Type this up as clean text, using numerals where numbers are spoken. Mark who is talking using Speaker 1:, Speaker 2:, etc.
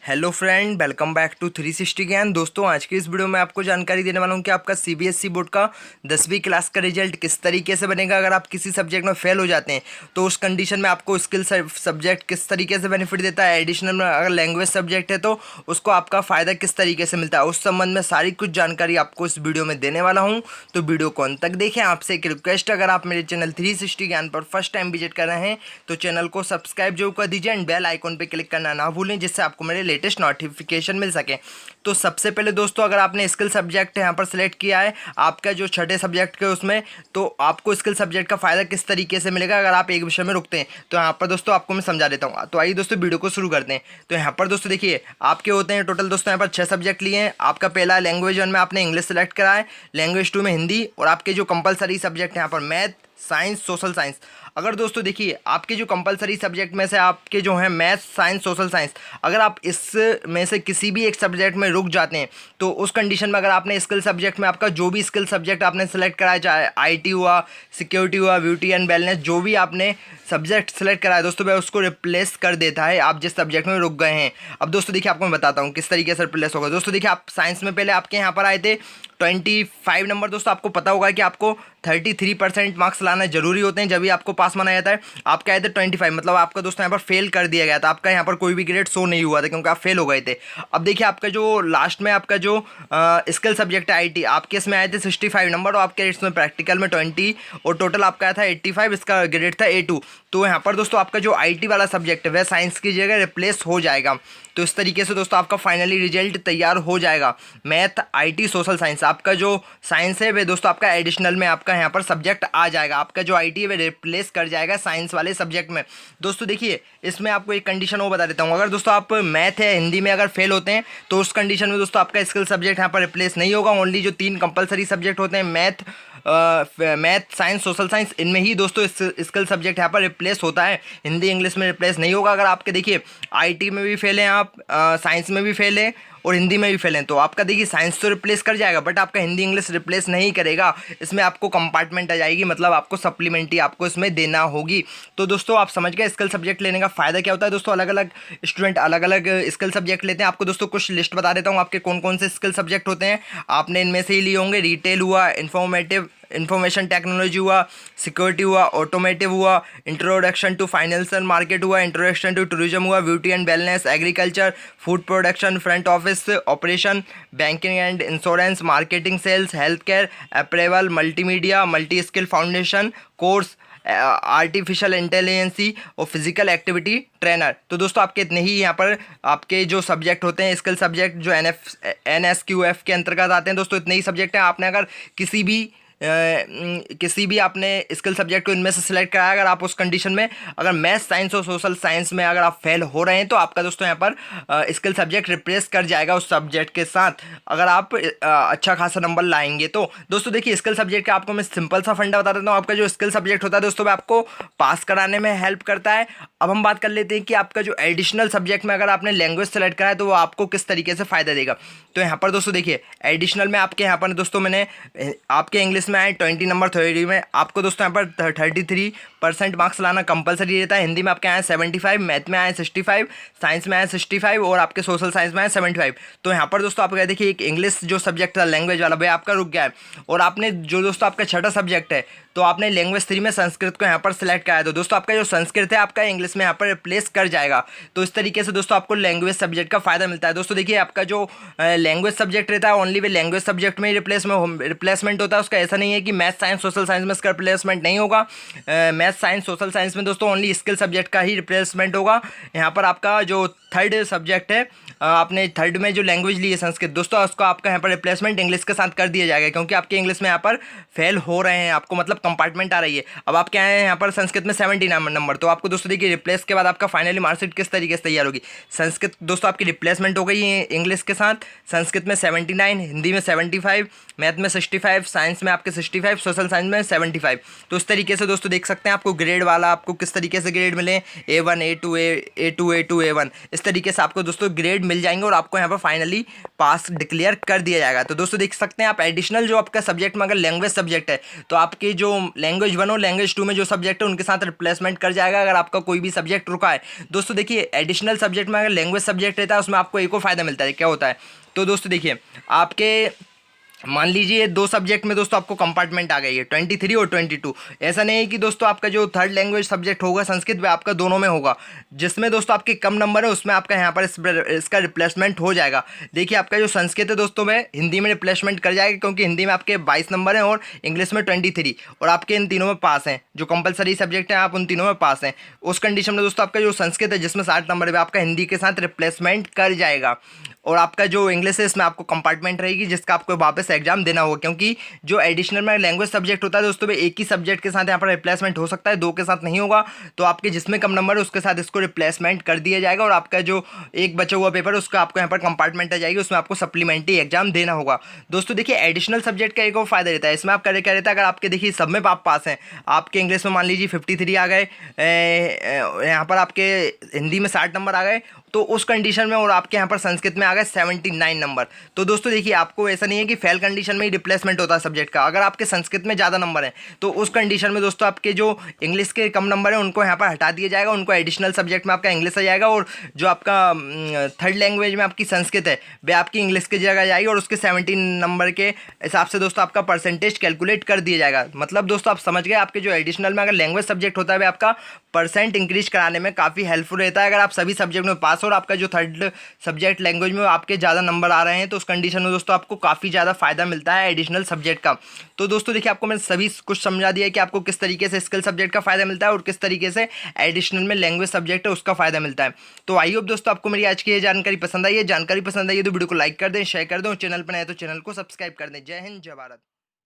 Speaker 1: Hello friend, welcome back to 360 ज्ञान। दोस्तों, आज की इस वीडियो में आपको जानकारी देने वाला हूं कि आपका सीबीएसई बोर्ड का 10वीं क्लास का रिजल्ट किस तरीके से बनेगा। अगर आप किसी सब्जेक्ट में फेल हो जाते हैं तो उस कंडीशन में आपको स्किल सब्जेक्ट किस तरीके से बेनिफिट देता है। एडिशनल में अगर लैंग्वेज सब्जेक्ट है तो उसको आपका फ़ायदा किस तरीके से मिलता है, उस संबंध में सारी कुछ जानकारी आपको इस वीडियो में देने वाला हूँ। तो वीडियो को अंत तक देखें। आपसे एक रिक्वेस्ट, अगर आप मेरे चैनल 360 ज्ञान पर फर्स्ट टाइम विजिट कर रहे हैं तो चैनल को सब्सक्राइब जरूर कर दीजिए एंड बेल आइकॉन पर क्लिक करना ना भूलें, जिससे आपको मेरे लेटेस्ट नोटिफिकेशन मिल सके। तो सबसे पहले दोस्तों, अगर आपने स्किल सब्जेक्ट यहाँ पर सिलेक्ट किया है, आपका जो छठे सब्जेक्ट के उसमें, तो आपको स्किल सब्जेक्ट का फायदा किस तरीके से मिलेगा अगर आप एक विषय में रुकते हैं। तो यहाँ पर दोस्तों आपको मैं समझा देता हूँ। तो आइए दोस्तों वीडियो को शुरू करते हैं। तो यहाँ पर दोस्तों देखिए, आपके होते हैं टोटल दोस्तों यहाँ पर 6 सब्जेक्ट लिए हैं। आपका पहला लैंग्वेज 1 में आपने इंग्लिश सेलेक्ट करा है, लैंग्वेज 2 में हिंदी, और आपके जो कंपलसरी सब्जेक्ट है यहाँ पर मैथ, साइंस, सोशल साइंस। अगर दोस्तों देखिए, आपके जो कंपलसरी सब्जेक्ट में से आपके जो है मैथ, साइंस, सोशल साइंस, अगर आप इस में से किसी भी एक सब्जेक्ट में रुक जाते हैं तो उस कंडीशन में अगर आपने स्किल सब्जेक्ट में आपका जो भी स्किल सब्जेक्ट आपने सेलेक्ट करा है, चाहे आईटी हुआ, सिक्योरिटी हुआ, ब्यूटी एंड वेलनेस, जो भी आपने सब्जेक्ट सेलेक्ट करा है दोस्तों, वह उसको रिप्लेस कर देता है आप जिस सब्जेक्ट में रुक गए हैं। अब दोस्तों देखिए, आपको मैं बताता हूँ किस तरीके से रिप्लेस होगा। दोस्तों देखिए, आप साइंस में पहले आपके यहाँ पर आए थे 25 नंबर। दोस्तों आपको पता होगा कि आपको 33% मार्क्स लाना जरूरी होते हैं जब भी आपको पास माना जाता है। आपके आए थे 25, मतलब आपका दोस्तों यहाँ पर फेल कर दिया गया था। आपका यहाँ पर कोई भी ग्रेड शो नहीं हुआ था क्योंकि आप फेल हो गए थे। अब देखिए, आपका जो लास्ट में आपका जो स्किल सब्जेक्ट है आईटी, आपके इसमें आए थे 65 नंबर, और आपके इसमें प्रैक्टिकल में 20, और टोटल आपका आया था 85। इसका ग्रेड था A2। तो यहाँ पर दोस्तों आपका जो आईटी वाला सब्जेक्ट है वह साइंस की जगह रिप्लेस हो जाएगा। तो इस तरीके से दोस्तों आपका फाइनली रिजल्ट तैयार हो जाएगा। मैथ, आईटी, सोशल साइंस, आपका जो साइंस है वे दोस्तों आपका एडिशनल में आपका यहाँ पर सब्जेक्ट आ जाएगा। आपका जो आईटी है वे रिप्लेस कर जाएगा साइंस वाले सब्जेक्ट में। दोस्तों देखिए, इसमें आपको एक कंडीशन वो बता देता हूँ। अगर दोस्तों आप मैथ है, हिंदी में अगर फेल होते हैं तो उस कंडीशन में दोस्तों आपका स्किल सब्जेक्ट यहाँ पर रिप्लेस नहीं होगा। ओनली जो 3 कंपलसरी सब्जेक्ट होते हैं, मैथ, साइंस, सोशल साइंस, इनमें ही दोस्तों स्किल सब्जेक्ट यहाँ पर रिप्लेस होता है। हिंदी, इंग्लिश में रिप्लेस नहीं होगा। अगर आपके देखिए आईटी में भी फेल हैं आप, साइंस में भी फेल हैं और हिंदी में भी फेल हैं, तो आपका देखिए साइंस तो रिप्लेस कर जाएगा, बट आपका हिंदी, इंग्लिश रिप्लेस नहीं करेगा। इसमें आपको कंपार्टमेंट आ जाएगी, मतलब आपको सप्लीमेंट्री आपको इसमें देना होगी। तो दोस्तों आप समझ गए स्किल सब्जेक्ट लेने का फ़ायदा क्या होता है। दोस्तों अलग अलग स्टूडेंट अलग अलग स्किल सब्जेक्ट लेते हैं। आपको दोस्तों कुछ लिस्ट बता देता हूँ आपके कौन कौन से स्किल सब्जेक्ट होते हैं। आपने इनमें से ही लिए होंगे। रिटेल हुआ, इंफॉर्मेशन टेक्नोलॉजी हुआ, सिक्योरिटी हुआ, ऑटोमेटिव हुआ, इंट्रोडक्शन टू फाइनेंशियल मार्केट हुआ, इंट्रोडक्शन टू टूरिज्म हुआ, beauty and wellness, agriculture, food production, front office operation, banking and insurance, marketing, sales, health care, apparel, multimedia, multi skill foundation course, artificial intelligence और physical activity trainer. तो दोस्तों आपके इतने ही यहाँ पर आपके जो सब्जेक्ट होते हैं, स्किल सब्जेक्ट जो NSQF के अंतर्गत आते हैं दोस्तों, इतने ही सब्जेक्ट हैं। आपने अगर किसी भी आपने स्किल सब्जेक्ट को इनमें से सिलेक्ट कराया, अगर आप उस कंडीशन में अगर मैथ, साइंस और सोशल साइंस में अगर आप फेल हो रहे हैं तो आपका दोस्तों यहाँ पर स्किल सब्जेक्ट रिप्लेस कर जाएगा उस सब्जेक्ट के साथ, अगर आप अच्छा खासा नंबर लाएंगे तो। दोस्तों देखिए, स्किल सब्जेक्ट का आपको मैं सिंपल सा फंडा बता देता हूँ। आपका जो स्किल सब्जेक्ट होता है दोस्तों, वो आपको पास कराने में हेल्प करता है। अब हम बात कर लेते हैं कि आपका जो एडिशनल सब्जेक्ट में अगर आपने लैंग्वेज सेलेक्ट करा है तो वो आपको किस तरीके से फ़ायदा देगा। तो यहाँ पर दोस्तों देखिए, एडिशनल में आपके यहाँ पर दोस्तों मैंने आपके इंग्लिश में आए 20 नंबर, थ्योरी में आपको दोस्तों यहाँ पर 33% मार्क्स लाना कंपलसरी रहता है। हिंदी में आपके आए 75, मैथ में आए 65, साइंस में आए 65 और आपके सोशल साइंस में आए 75। तो यहाँ पर दोस्तों आप देखिए, एक इंग्लिश जो सब्जेक्ट था लैंग्वेज वाला वह आपका रुक गया है। और आपने जो दोस्तों आपका छठा सब्जेक्ट है, तो आपने लैंग्वेज 3 में संस्कृत को यहाँ पर सिलेक्ट कराया, तो दोस्तों आपका जो संस्कृत है आपका इंग्लिश में यहाँ पर रिप्लेस कर जाएगा। तो इस तरीके से दोस्तों आपको लैंग्वेज सब्जेक्ट का फायदा मिलता है। दोस्तों देखिए, आपका जो लैंग्वेज सब्जेक्ट रहता है ओनली वे लैंग्वेज सब्जेक्ट में ही रिप्लेसमेंट होता है। उसका ऐसा नहीं है कि मैथ, साइंस, सोशल साइंस में इसका रिप्लेसमेंट नहीं होगा। मैथ, साइंस, सोशल साइंस में दोस्तों ओनली स्किल सब्जेक्ट का ही रिप्लेसमेंट होगा। यहाँ पर आपका जो थर्ड सब्जेक्ट है, आपने थर्ड में जो लैंग्वेज ली है संस्कृत, दोस्तों उसको आपका यहाँ पर रिप्लेसमेंट इंग्लिश के साथ कर दिया जाएगा, क्योंकि आपके इंग्लिश में यहाँ पर फेल हो रहे हैं, आपको मतलब कंपार्टमेंट आ रही है। अब आप क्या है यहाँ पर संस्कृत में 70 नंबर, तो आपको दोस्तों देखिए रिप्लेस के बाद आपका फाइनली मार्कशीट किस तरीके से तैयार होगी। संस्कृत दोस्तों आपकी रिप्लेसमेंट हो गई है इंग्लिश के साथ। संस्कृत में 79, हिंदी में 75, मैथ में 65, साइंस में आपके 65, सोशल साइंस में 75। तो इस तरीके से दोस्तों देख सकते हैं आपको ग्रेड वाला आपको किस तरीके से ग्रेड मिले, A1, A2, A2, A2, A1। इस इस तरीके से आपको दोस्तों ग्रेड मिल जाएंगे और आपको यहाँ पर फाइनली पास डिक्लेयर कर दिया जाएगा। तो दोस्तों देख सकते हैं आप एडिशनल जो आपका सब्जेक्ट में अगर लैंग्वेज सब्जेक्ट है तो आपके जो लैंग्वेज 1 और लैंग्वेज 2 में जो सब्जेक्ट है उनके साथ रिप्लेसमेंट कर जाएगा अगर आपका कोई भी सब्जेक्ट रुका है। दोस्तों देखिए एडिशनल सब्जेक्ट में अगर लैंग्वेज सब्जेक्ट रहता है उसमें आपको एक और फायदा मिलता है। क्या होता है तो दोस्तों देखिए आपके मान लीजिए 2 सब्जेक्ट में दोस्तों आपको कंपार्टमेंट आ गई है 23 और 22। ऐसा नहीं है कि दोस्तों आपका जो थर्ड लैंग्वेज सब्जेक्ट होगा संस्कृत वह आपका दोनों में होगा। जिसमें दोस्तों आपके कम नंबर है उसमें आपका यहाँ पर इसका रिप्लेसमेंट हो जाएगा। देखिए आपका जो संस्कृत है दोस्तों में हिंदी में रिप्लेसमेंट कर जाएगा क्योंकि हिंदी में आपके 22 नंबर हैं और इंग्लिश में 23 और आपके इन तीनों में पास हैं। जो कंपलसरी सब्जेक्ट हैं आप उन तीनों में पास हैं। उस कंडीशन में दोस्तों आपका जो संस्कृत है जिसमें 60 नंबर है आपका हिंदी के साथ रिप्लेसमेंट कर जाएगा। और आपका जो इंग्लिश है इसमें आपको कंपार्टमेंट रहेगी जिसका आपको वापस एग्जाम देना होगा क्योंकि जो एडिशनल में लैंग्वेज सब्जेक्ट होता है दोस्तों में एक ही सब्जेक्ट के साथ यहाँ पर रिप्लेसमेंट हो सकता है, 2 के साथ नहीं होगा। तो आपके जिसमें कम नंबर है उसके साथ इसको रिप्लेसमेंट कर दिया जाएगा और आपका जो एक बचा हुआ पेपर उसका आपको यहाँ पर कंपार्टमेंट आ जाएगी, उसमें आपको सप्लीमेंट्री एग्जाम देना होगा। दोस्तों देखिए एडिशनल सब्जेक्ट का एक और फायदा रहता है इसमें आप क्या रहता है अगर आपके देखिए सब में आप पास हैं, आपके इंग्लिश में मान लीजिए 53 आ गए, यहाँ पर आपके हिंदी में 60 नंबर आ गए तो उस कंडीशन में और आपके यहाँ पर संस्कृत में आ गए 79 नंबर। तो दोस्तों देखिए आपको ऐसा नहीं है कि फेल कंडीशन में ही रिप्लेसमेंट होता है सब्जेक्ट का। अगर आपके संस्कृत में ज़्यादा नंबर हैं तो उस कंडीशन में दोस्तों आपके जो इंग्लिश के कम नंबर हैं उनको यहाँ पर हटा दिया जाएगा, उनको एडिशनल सब्जेक्ट में आपका इंग्लिश आ जाएगा और जो आपका थर्ड लैंग्वेज में आपकी संस्कृत है वह आपकी इंग्लिश की जगह जाएगी और उसके 17 नंबर के हिसाब से दोस्तों आपका परसेंटेज कैलकुलेट कर दिया जाएगा। मतलब दोस्तों आप समझ गए आपके जो एडिशनल में अगर लैंग्वेज सब्जेक्ट होता है वह आपका परसेंट इंक्रीज कराने में काफ़ी हेल्पफुल रहता है। अगर आप सभी सब्जेक्ट में पास हो और आपका जो थर्ड सब्जेक्ट लैंग्वेज में आपके ज़्यादा नंबर आ रहे हैं तो उस कंडीशन में दोस्तों आपको काफ़ी ज़्यादा फायदा मिलता है एडिशनल सब्जेक्ट का। तो दोस्तों देखिए आपको मैंने सभी कुछ समझा दिया है कि आपको किस तरीके से स्किल सब्जेक्ट का फायदा मिलता है और किस तरीके से एडिशनल में लैंग्वेज सब्जेक्ट है उसका फायदा मिलता है। तो आई होप दोस्तों आपको मेरी आज की ये जानकारी पसंद आई है। जानकारी पसंद आई है तो वीडियो को लाइक कर दें, शेयर कर दें और चैनल पर नए तो चैनल को सब्सक्राइब कर दें। जय हिंद, जय भारत।